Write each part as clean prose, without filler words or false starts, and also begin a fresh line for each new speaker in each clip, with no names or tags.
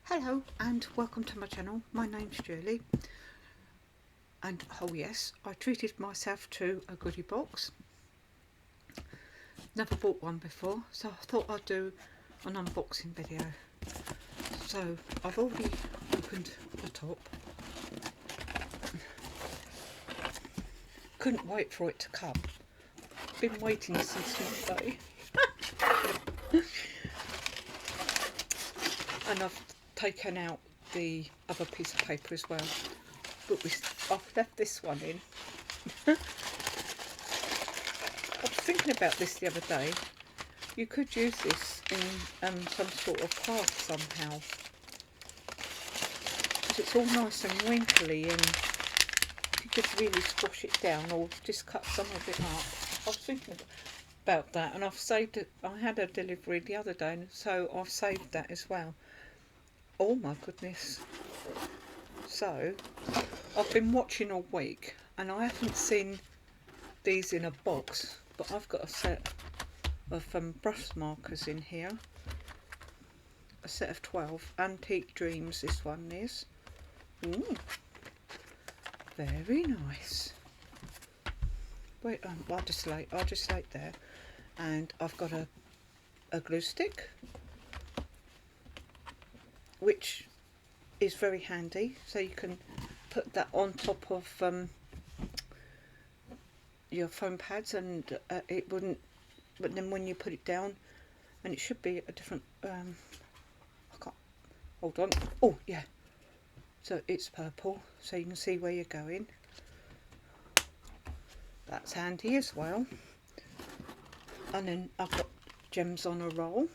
Hello and welcome to my channel. My name's Julie, and oh yes, I treated myself to a goodie box. Never bought one before, so I thought I'd do an unboxing video. So I've already opened the top. Couldn't wait for it to come. Been waiting since Monday. And I've taken out the other piece of paper as well, but I've left this one in. I was thinking about this the other day. You could use this in some sort of craft somehow, because it's all nice and wrinkly, and you could really squash it down or just cut some of it up. I was thinking about that, and I've saved it. I had a delivery the other day, so I've saved that as well. Oh my goodness. So I've been watching all week and I haven't seen these in a box, but I've got a set of brush markers in here. A set of 12. Antique Dreams, this one is. Ooh, very nice. Wait, I'll just lay it there. And I've got a glue stick, which is very handy, so you can put that on top of your foam pads, and it wouldn't, but then when you put it down, and it should be a different I can't, hold on, oh yeah, so it's purple, so you can see where you're going. That's handy as well. And then I've got gems on a roll,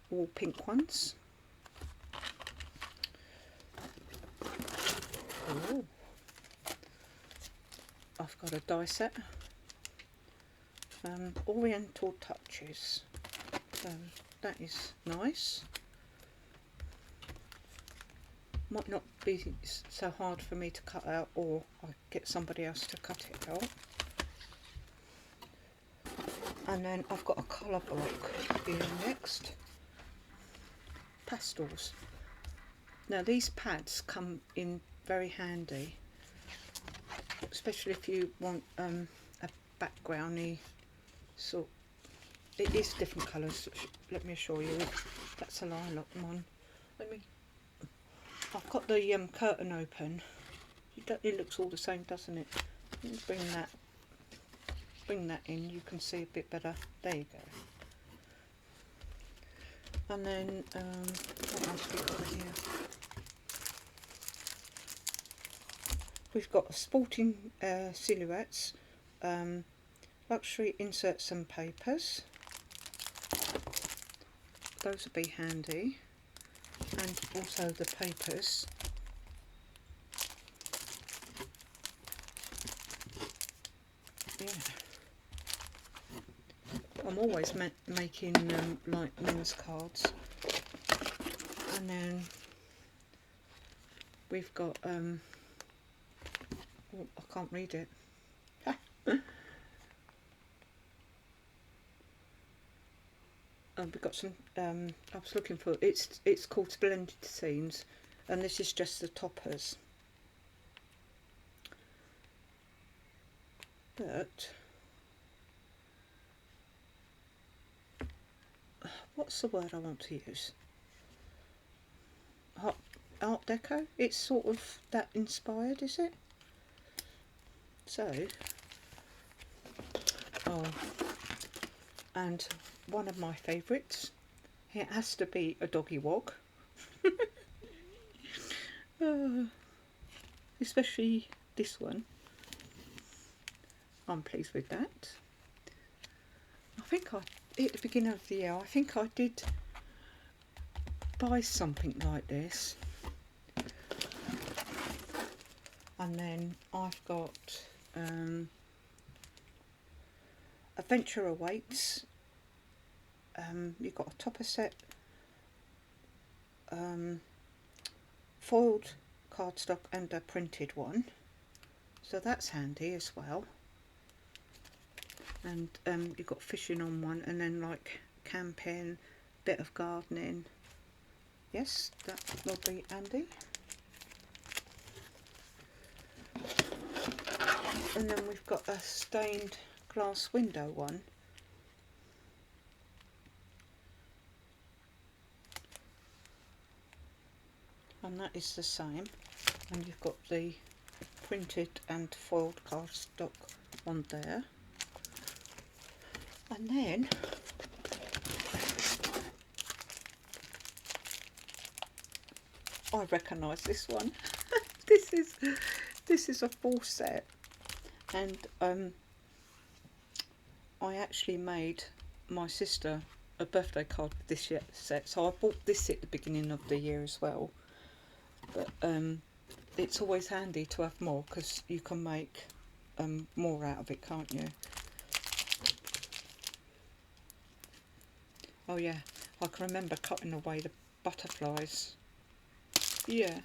all pink ones. Ooh. I've got a die set, Oriental Touches, so that is nice. Might not be so hard for me to cut out, or I get somebody else to cut it out. And then I've got a colour block here next. Pastels. Now these pads come in very handy, especially if you want a backgroundy sort. It is different colours. Let me assure you. That's a lilac one. I've got the curtain open. It looks all the same, doesn't it? Let me bring that in. You can see a bit better. There you go. And then what else have we got here? We've got sporting silhouettes, luxury inserts and papers. Those would be handy, and also the papers. Yeah, I'm always making like men's cards. And then we've got oh, I can't read it. We've got some, I was looking for, it's called Splendid Scenes, and this is just the toppers. But what's the word I want to use? Art Deco? It's sort of that inspired, is it? So, oh, and one of my favourites, it has to be a doggy wog. Especially this one. I'm pleased with that. I think at the beginning of the year, I think I did buy something like this. And then I've got Adventure Awaits. You've got a topper set, foiled cardstock and a printed one, so that's handy as well. And you've got fishing on one, and then like camping, bit of gardening. yes, that will be handy. And then we've got a stained glass window one. And that is the same. And you've got the printed and foiled cardstock on there. And then I recognise this one. this is a full set, and I actually made my sister a birthday card with this set. So I bought this at the beginning of the year as well. But it's always handy to have more because you can make more out of it, can't you? Oh yeah, I can remember cutting away the butterflies. Yeah.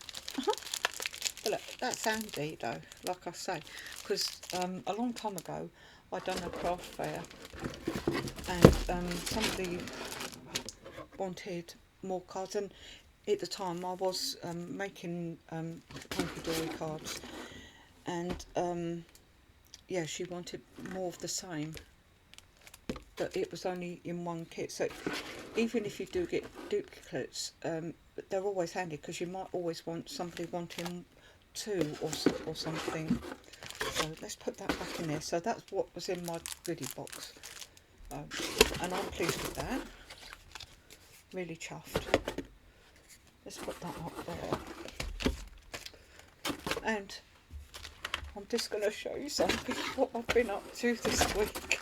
But look, that's handy though, like I say, because a long time ago I done a craft fair and somebody wanted more cards, and at the time I was making Hunkydory cards, and yeah, she wanted more of the same, but it was only in one kit. So even if you do get duplicates, they're always handy because you might always want somebody wanting two or something. So let's put that back in there. So that's what was in my goodie box, and I'm pleased with that. Really chuffed. Let's put that up there. And I'm just going to show you something what I've been up to this week.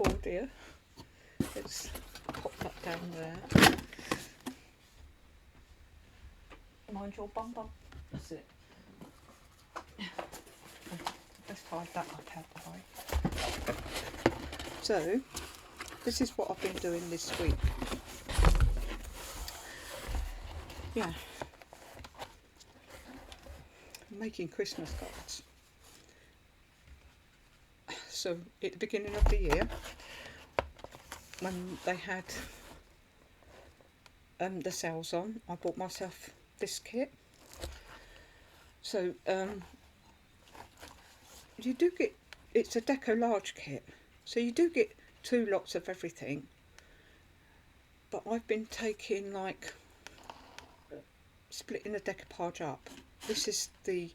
Oh dear. Let's pop that down there. Mind your bum bum. That's it. Let's hide that up out the way. So, this is what I've been doing this week. Yeah. Making Christmas cards. So, at the beginning of the year, when they had the sales on, I bought myself this kit. So, you do get, it's a Deco large kit, so you do get 2 lots of everything, but I've been taking like splitting the decoupage up. This is the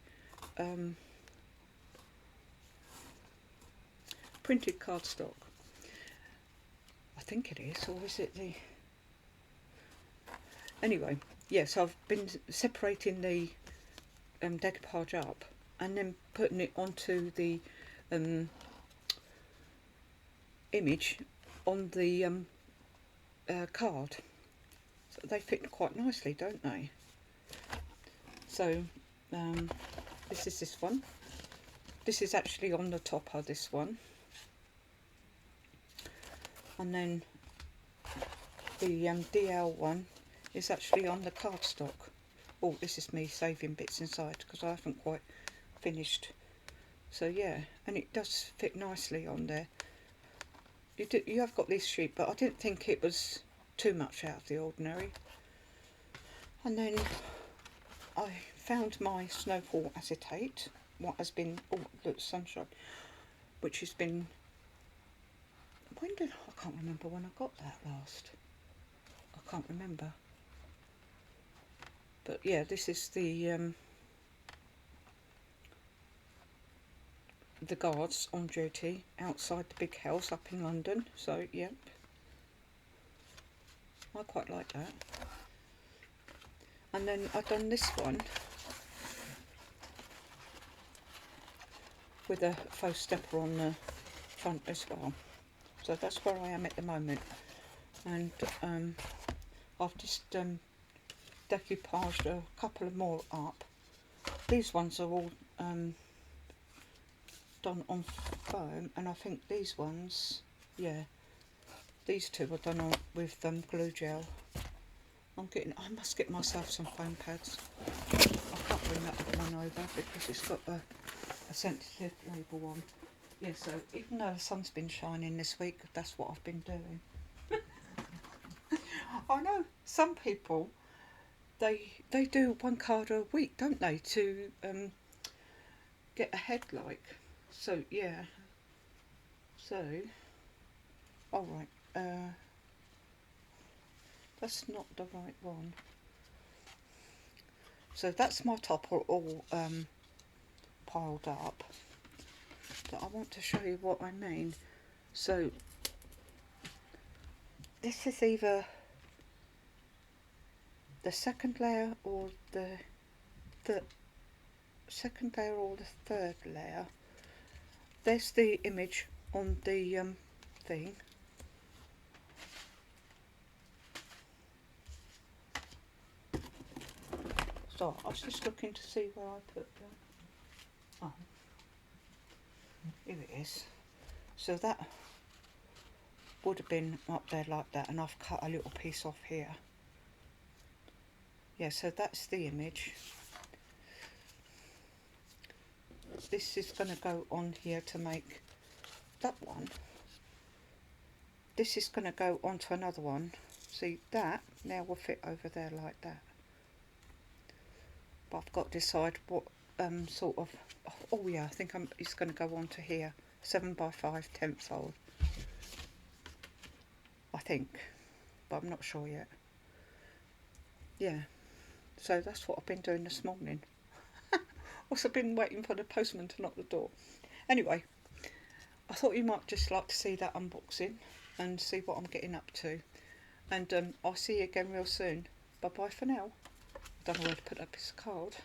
printed cardstock, I think it is, or is it the, anyway, yes, I've been separating the decoupage up and then putting it onto the image on the card. So they fit quite nicely, don't they? So this is this one. This is actually on the top of this one, and then the DL one is actually on the cardstock. Oh, this is me saving bits inside because I haven't quite finished. So yeah, and it does fit nicely on there. You have got this sheet, but I didn't think it was too much out of the ordinary. And then I found my Snowfall acetate, what has been, oh look, sunshine, which has been, when did, I can't remember when I got that last. I can't remember. But yeah, this is the guards on duty outside the big house up in London. So yep, I quite like that. And then I've done this one with a faux stepper on the front as well. So that's where I am at the moment. And I've just decoupaged a couple of more up. These ones are all done on foam, and I think these ones, yeah, these two were done on with glue gel. I must get myself some foam pads. I can't bring that other one over because it's got a sensitive label on. Yeah, so even though the sun's been shining this week, that's what I've been doing. I know some people, they do one card a week, don't they, to get ahead, like. So yeah. So, all right. That's not the right one. So that's my top all piled up. But I want to show you what I mean. So this is either the second layer or the second layer or the third layer. There's the image on the thing. So I was just looking to see where I put that. Oh, here it is. So that would have been up there like that, and I've cut a little piece off here. Yeah, so that's the image. This is going to go on here to make that one. This is going to go onto another one. See, that now will fit over there like that. But I've got to decide what sort of... Oh yeah, I think it's going to go onto here. 7x5 10th fold. I think, but I'm not sure yet. Yeah, so that's what I've been doing this morning. Also been waiting for the postman to knock the door. Anyway, I thought you might just like to see that unboxing and see what I'm getting up to. And I'll see you again real soon. Bye bye for now. I don't know where to put up this card.